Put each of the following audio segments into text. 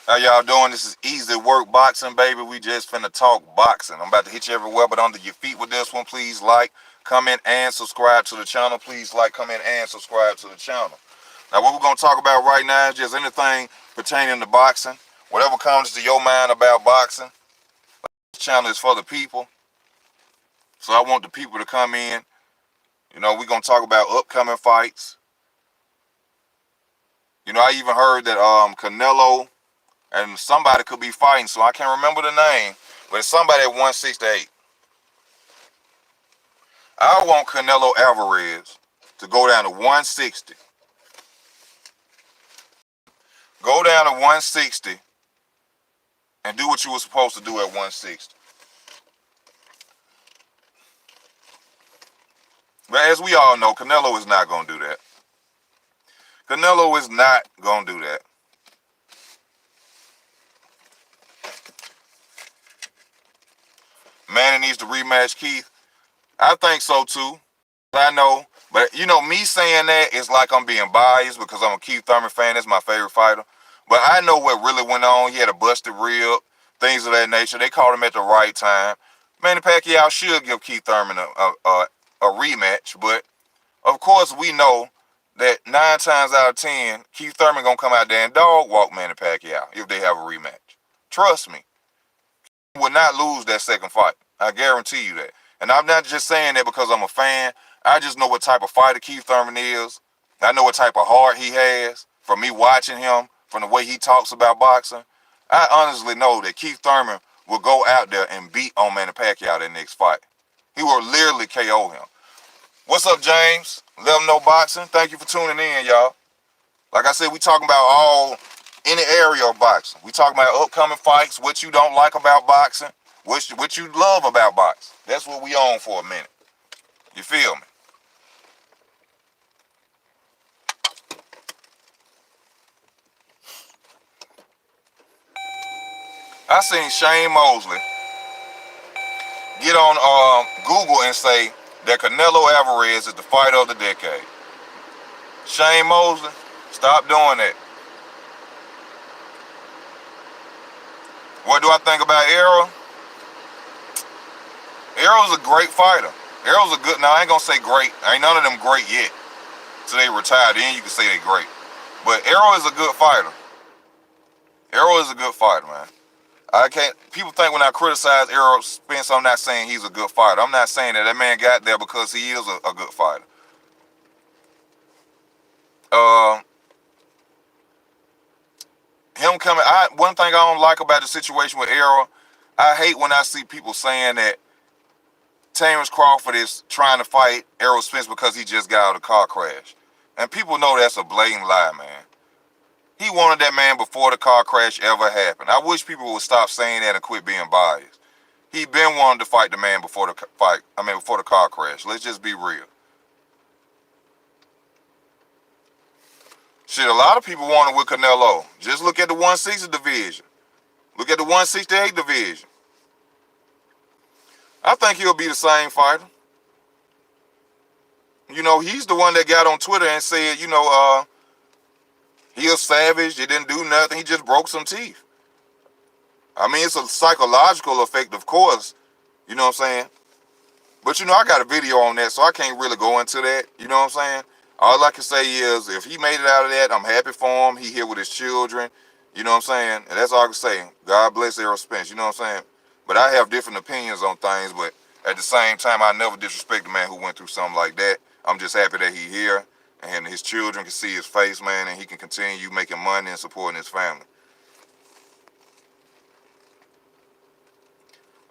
How y'all doing? This is Easy Work Boxing, baby. We just finna talk boxing. I'm about to hit you everywhere, but under your feet with this one. Please like, comment, and subscribe to the channel. Please like, comment, and subscribe to the channel. Now, what we're gonna talk about right now is just anything pertaining to boxing. Whatever comes to your mind about boxing. This channel is for the people, so I want the people to come in. We're gonna talk about upcoming fights. I even heard that Canelo and somebody could be fighting, so I can't remember the name, but it's somebody at 168. I want Canelo Alvarez to go down to 160. Go down to 160 and do what you were supposed to do at 160. But as we all know, Canelo is not going to do that. Canelo is not going to do that. Manny needs to rematch Keith. I think so too. I know, but me saying that is like I'm being biased because I'm a Keith Thurman fan. That's my favorite fighter. But I know what really went on. He had a busted rib, things of that nature. They called him at the right time. Manny Pacquiao should give Keith Thurman a rematch, but of course we know that 9 times out of 10, Keith Thurman gonna come out there and dog walk Manny Pacquiao if they have a rematch. Trust me, he will not lose that second fight. I guarantee you that. And I'm not just saying that because I'm a fan. I just know what type of fighter Keith Thurman is. I know what type of heart he has from me watching him, from the way he talks about boxing. I honestly know that Keith Thurman will go out there and beat on Manny Pacquiao that next fight. He will literally KO him. What's up, James? Let him know boxing. Thank you for tuning in, y'all. Like I said, we talking about any area of boxing. We talking about upcoming fights, what you don't like about boxing, what you love about boxing. That's what we on for a minute. You feel me? I seen Shane Mosley get on Google and say that Canelo Alvarez is the fighter of the decade. Shane Mosley, stop doing that. What do I think about Errol? Errol's a great fighter. Errol's a good. Now I ain't gonna say great. Ain't none of them great yet. So they retire. Then you can say they great. But Errol is a good fighter. Errol is a good fighter, man. I can't. People think when I criticize Errol Spence, I'm not saying he's a good fighter. I'm not saying that. That man got there because he is a good fighter. Him coming. One thing I don't like about the situation with Errol, I hate when I see people saying that Terence Crawford is trying to fight Errol Spence because he just got out of a car crash. And people know that's a blatant lie, man. He wanted that man before the car crash ever happened. I wish people would stop saying that and quit being biased. He been wanting to fight the man before the fight. Before the car crash. Let's just be real. Shit, a lot of people want it with Canelo. Just look at the 160 division. Look at the 168 division. I think he'll be the same fighter. He's the one that got on Twitter and said, he a savage. He didn't do nothing. He just broke some teeth. It's a psychological effect, of course. You know what I'm saying? But, I got a video on that, so I can't really go into that. You know what I'm saying? All I can say is if he made it out of that, I'm happy for him. He here with his children. You know what I'm saying? And that's all I can say. God bless Errol Spence. You know what I'm saying? But I have different opinions on things, but at the same time, I never disrespect the man who went through something like that. I'm just happy that he here and his children can see his face, man, and he can continue making money and supporting his family.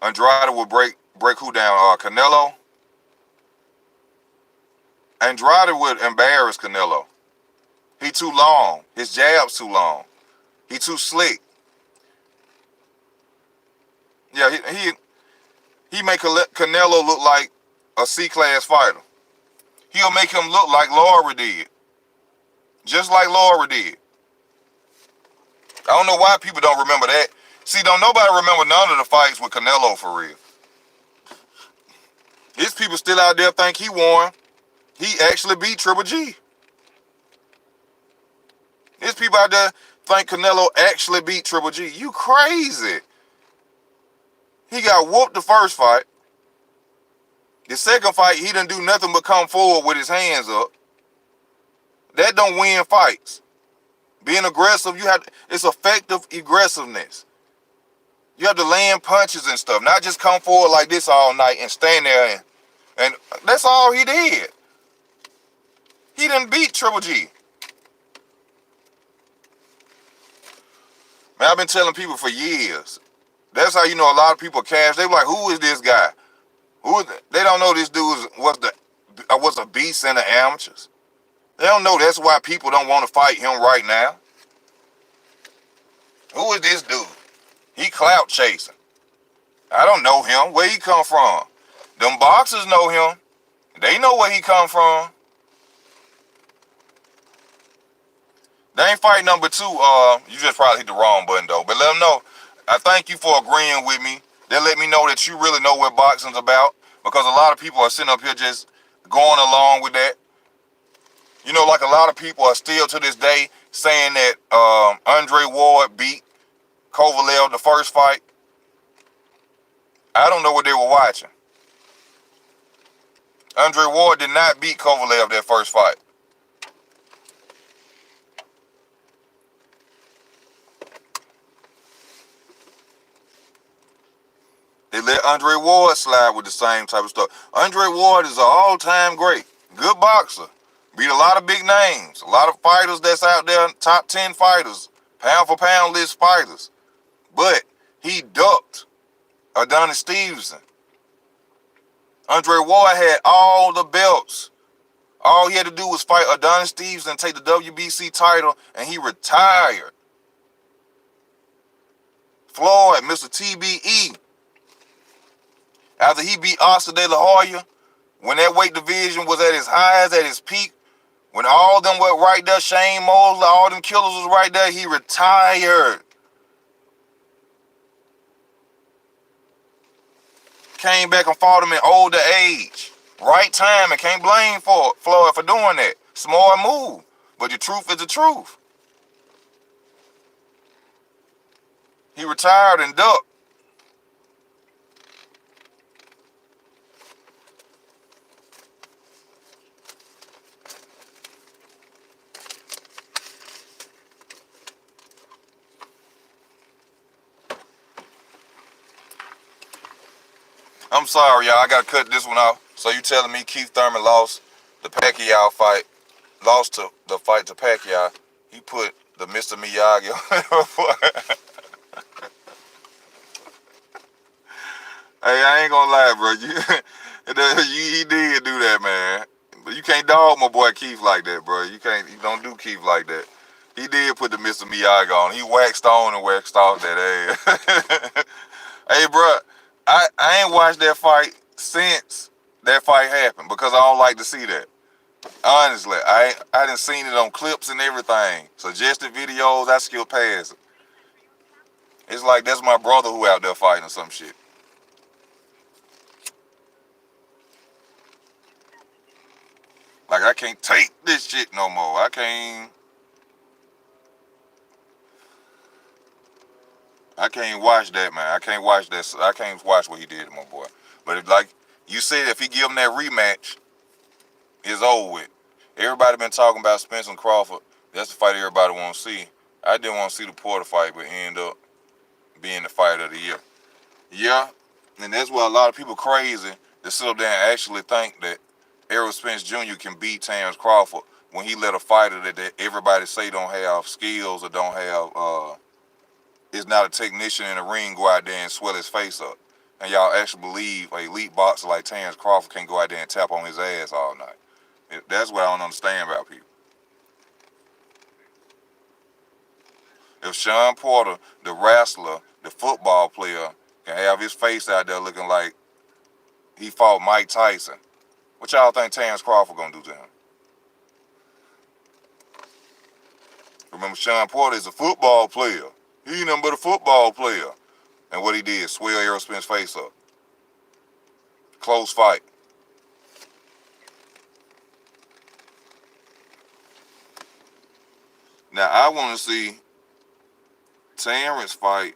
Andrade will break who down? Canelo? Andrade would embarrass Canelo. He too long. His jab's too long. He too slick. Yeah, he make Canelo look like a C-class fighter. He'll make him look like Lara did. Just like Lara did. I don't know why people don't remember that. See, don't nobody remember none of the fights with Canelo for real. His people still out there think he won. He actually beat Triple G. His people out there think Canelo actually beat Triple G? You crazy. He got whooped the first fight. The second fight, he didn't do nothing but come forward with his hands up. That don't win fights. Being aggressive, it's effective aggressiveness. You have to land punches and stuff, not just come forward like this all night and stand there and that's all he did. He didn't beat Triple G. Man, I've been telling people for years. That's how you know a lot of people cash. They be like, who is this guy? Who is it? They don't know this dude was a beast in the amateurs. They don't know that's why people don't want to fight him right now. Who is this dude? He clout chasing. I don't know him. Where he come from? Them boxers know him. They know where he come from. They ain't fight number 2. You just probably hit the wrong button though. But let them know. I thank you for agreeing with me. They let me know that you really know what boxing's about. Because a lot of people are sitting up here just going along with that. You know, like a lot of people are still to this day saying that Andre Ward beat Kovalev the first fight. I don't know what they were watching. Andre Ward did not beat Kovalev that first fight. They let Andre Ward slide with the same type of stuff. Andre Ward is an all-time great. Good boxer. Beat a lot of big names. A lot of fighters that's out there, top 10 fighters. Pound for pound list fighters. But he ducked Adonis Stevenson. Andre Ward had all the belts. All he had to do was fight Adonis Stevenson, take the WBC title, and he retired. Floyd, Mr. TBE. After he beat Oscar De La Hoya, when that weight division was at its highest, at its peak, when all them were right there, Shane Mosley, all them killers was right there, he retired. Came back and fought him in older age. Right time, and can't blame Floyd for doing that. Smart move. But the truth is the truth. He retired and ducked. I'm sorry, y'all. I got to cut this one off. So you telling me Keith Thurman lost the Pacquiao fight, lost to the fight to Pacquiao. He put the Mr. Miyagi on. Hey, I ain't gonna lie, bro. He did do that, man. But you can't dog my boy Keith like that, bro. You don't do Keith like that. He did put the Mr. Miyagi on. He waxed on and waxed off that ass. Hey, bro, I ain't watched that fight since that fight happened because I don't like to see that. Honestly, I done seen it on clips and everything. Suggested videos, I skip past it. It's like that's my brother who out there fighting or some shit. Like, I can't take this shit no more. I can't watch that, man. I can't watch that. I can't watch what he did to my boy. But if, like you said, if he give him that rematch, it's over with. Everybody been talking about Spence and Crawford. That's the fight everybody want to see. I didn't want to see the Porter fight, but end up being the fight of the year. Yeah, and that's why a lot of people crazy to sit up there and actually think that Errol Spence Jr. can beat Terence Crawford when he let a fighter that everybody say don't have skills or don't have, is not a technician in the ring, go out there and swell his face up. And y'all actually believe an elite boxer like Terence Crawford can go out there and tap on his ass all night. That's what I don't understand about people. If Sean Porter, the wrestler, the football player, can have his face out there looking like he fought Mike Tyson, what y'all think Terence Crawford gonna do to him? Remember, Sean Porter is a football player. He ain't nothing but a football player. And what he did, swell Errol Spence's face up. Close fight. Now, I want to see Terrence fight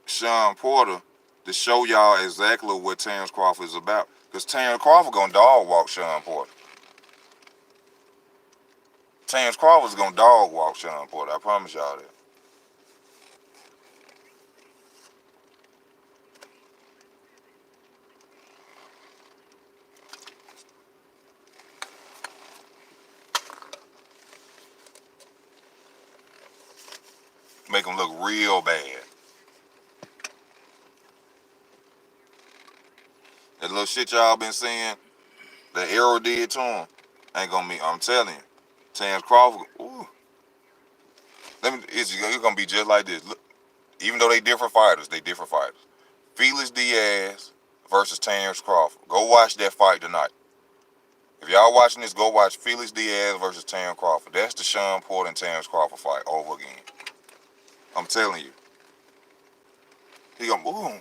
Sean Porter to show y'all exactly what Terrence Crawford is about. Because Terrence Crawford gonna dog walk Sean Porter. Terrence Crawford's gonna dog walk Sean Porter. I promise y'all that. Make him look real bad. That little shit y'all been seeing, that Arrow did to him, ain't gonna be. I'm telling you, Terrence Crawford. Ooh, it's gonna be just like this. Look, even though they different fighters, they different fighters. Felix Diaz versus Terrence Crawford. Go watch that fight tonight. If y'all watching this, go watch Felix Diaz versus Terrence Crawford. That's the Sean Porter and Terrence Crawford fight over again. I'm telling you, he gonna boom.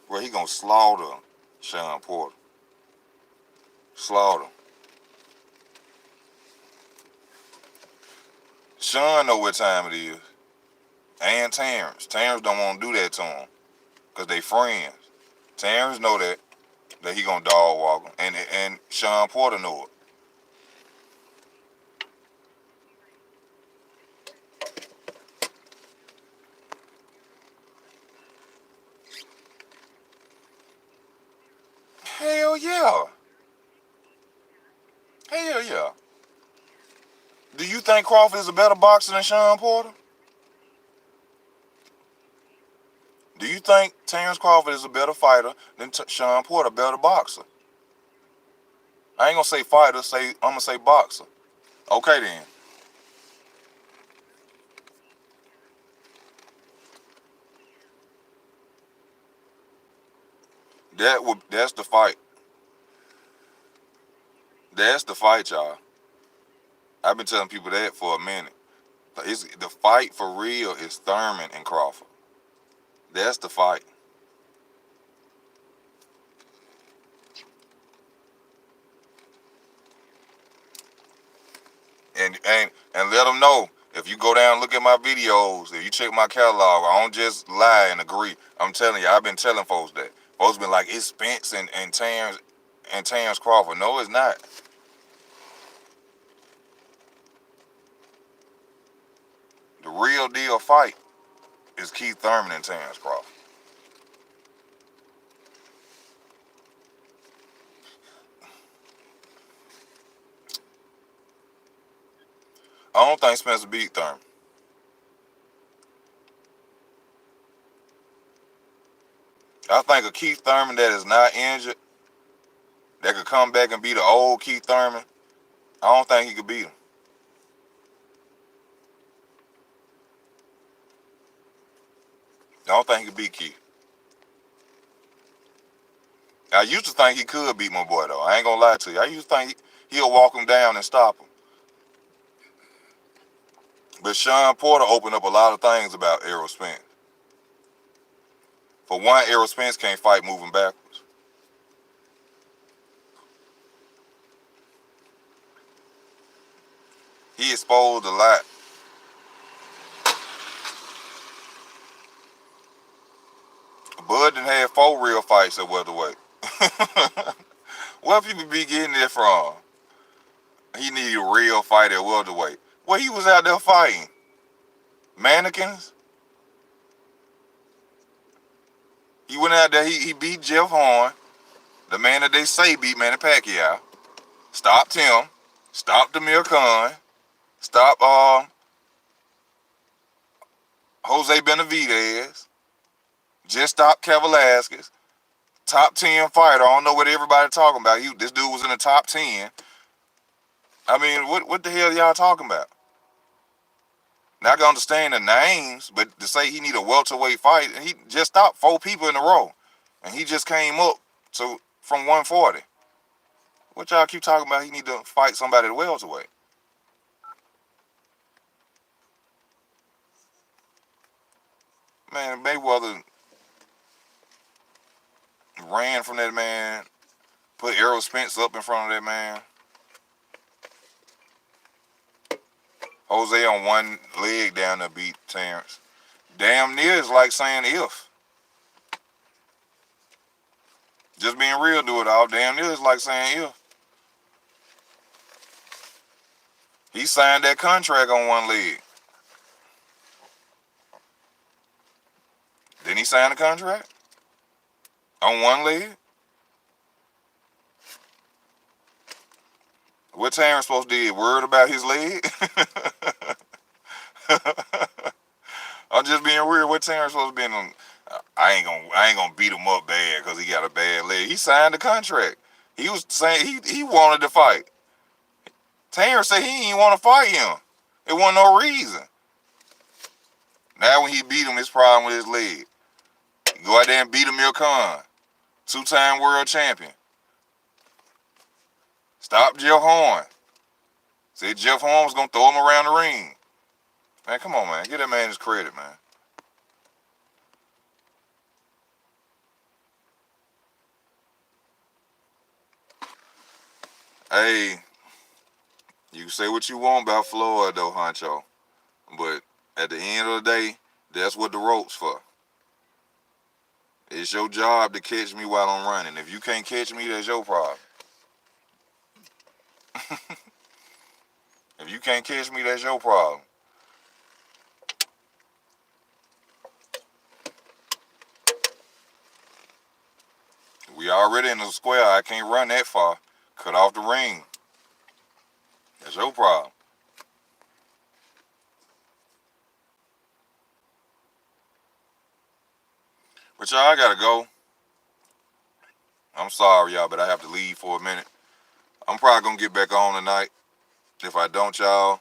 Well, he gonna slaughter Sean Porter. Slaughter. Sean know what time it is. And Terrence. Terrence don't want to do that to him. Because they friends. Terrence know that he gonna dog walk him. And Sean Porter know it. Hell yeah. Hell yeah. Do you think Crawford is a better boxer than Sean Porter? Do you think Terrence Crawford is a better fighter than Sean Porter, a better boxer? I ain't gonna say fighter, I'm gonna say boxer. Okay then. That's the fight. That's the fight, y'all. I've been telling people that for a minute. The fight for real is Thurman and Crawford. That's the fight. And let them know, if you go down and look at my videos, if you check my catalog, I don't just lie and agree. I'm telling you, I've been telling folks that. Folks been like, it's Spence and Terrence Crawford. No, it's not. The real deal fight is Keith Thurman and Terrence Crawford. I don't think Spencer beat Thurman. I think a Keith Thurman that is not injured, that could come back and be the old Keith Thurman, I don't think he could beat him. I don't think he could beat Keith. I used to think he could beat my boy, though. I ain't gonna lie to you. I used to think he'll walk him down and stop him. But Sean Porter opened up a lot of things about Errol Spence. For one, Errol Spence can't fight moving backwards. He exposed a lot. Bud done had 4 real fights at welterweight. Where people be getting it from? He needed a real fight at welterweight. Well, he was out there fighting mannequins. He went out there. He beat Jeff Horn, the man that they say beat Manny Pacquiao. Stopped him. Stopped Amir Khan. Stopped Jose Benavidez. Just stopped Velasquez. Top 10 fighter. I don't know what everybody talking about. This dude was in the top 10. I mean, what the hell y'all talking about? Not gonna understand the names, but to say he need a welterweight fight, he just stopped 4 people in a row, and he just came up from 140. What y'all keep talking about? He need to fight somebody at welterweight. Man, Mayweather ran from that man, put Errol Spence up in front of that man. Jose on one leg down there beat Terrence. Damn near is like saying if. Just being real, do it all. Damn near is like saying if. He signed that contract on one leg. Didn't he sign the contract? On one leg? What Terrence supposed to do? Worried about his leg? I'm just being real. What Terrence supposed to be on? I ain't gonna beat him up bad because he got a bad leg. He signed the contract. He was saying he wanted to fight. Terrence said he didn't want to fight him. It wasn't no reason. Now when he beat him, it's problem with his leg. Go out there and beat Amir Khan, 2-time world champion. Stop Jeff Horn. Said Jeff Horn was gonna throw him around the ring. Man, come on, man. Give that man his credit, man. Hey, you can say what you want about Floyd, though, Honcho. But at the end of the day, that's what the rope's for. It's your job to catch me while I'm running. If you can't catch me, that's your problem. If you can't catch me, that's your problem. We already in the square. I can't run that far. Cut off the ring. That's your problem. But y'all, I gotta go. I'm sorry, y'all, but I have to leave for a minute. I'm probably gonna get back on tonight. If I don't, y'all,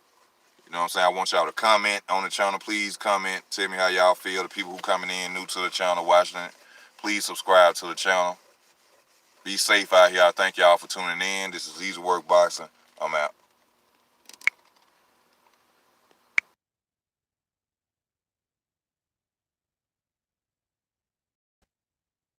you know what I'm saying? I want y'all to comment on the channel. Please comment. Tell me how y'all feel. The people who coming in new to the channel, watching it, please subscribe to the channel. Be safe out here. I thank y'all for tuning in. This is Easy Work Boxing. I'm out.